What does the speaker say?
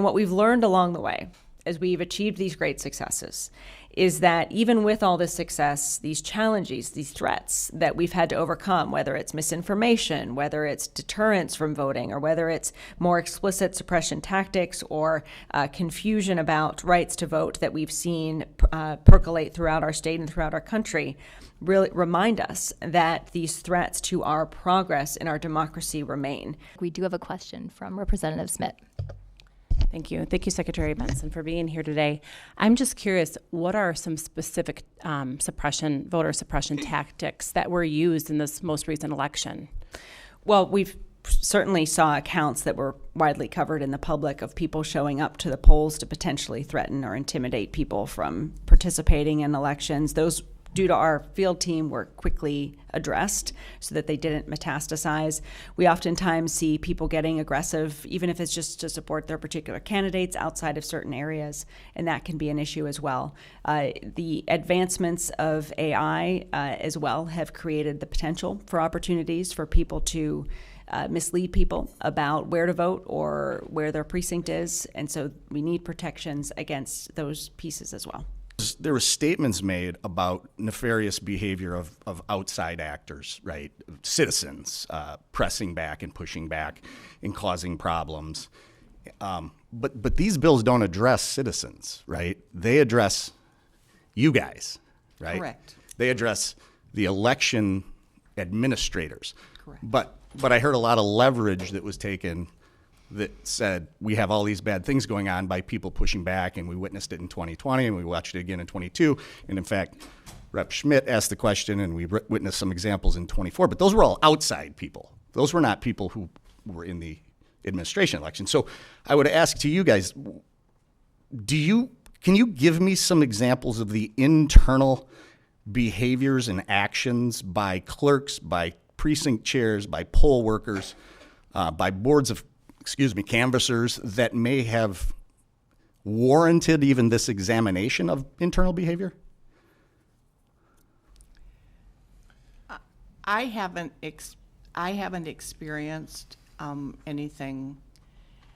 And what we've learned along the way, as we've achieved these great successes, is that even with all this success, these challenges, these threats that we've had to overcome, whether it's misinformation, whether it's deterrence from voting, or whether it's more explicit suppression tactics or confusion about rights to vote that we've seen percolate throughout our state and throughout our country, really remind us that these threats to our progress in our democracy remain. We do have a question from Representative Smith. Thank you. Thank you, Secretary Benson, for being here today. I'm just curious, what are some specific voter suppression tactics that were used in this most recent election? Well, we've certainly saw accounts that were widely covered in the public of people showing up to the polls to potentially threaten or intimidate people from participating in elections. Those, due to our field team, were quickly addressed so that they didn't metastasize. We oftentimes see people getting aggressive, even if it's just to support their particular candidates outside of certain areas, and that can be an issue as well. The advancements of AI as well have created the potential for opportunities for people to mislead people about where to vote or where their precinct is, and so we need protections against those pieces as well. There were statements made about nefarious behavior of outside actors, right? Citizens pressing back and pushing back and causing problems. But these bills don't address citizens, right? They address you guys, right? Correct. They address the election administrators. Correct. But I heard a lot of leverage that was taken that said we have all these bad things going on by people pushing back, and we witnessed it in 2020 and we watched it again in 22. And in fact, Rep. Schmidt asked the question and we witnessed some examples in 24, but those were all outside people. Those were not people who were in the administration election. So I would ask to you guys, can you give me some examples of the internal behaviors and actions by clerks, by precinct chairs, by poll workers, by boards of canvassers that may have warranted even this examination of internal behavior? I haven't experienced anything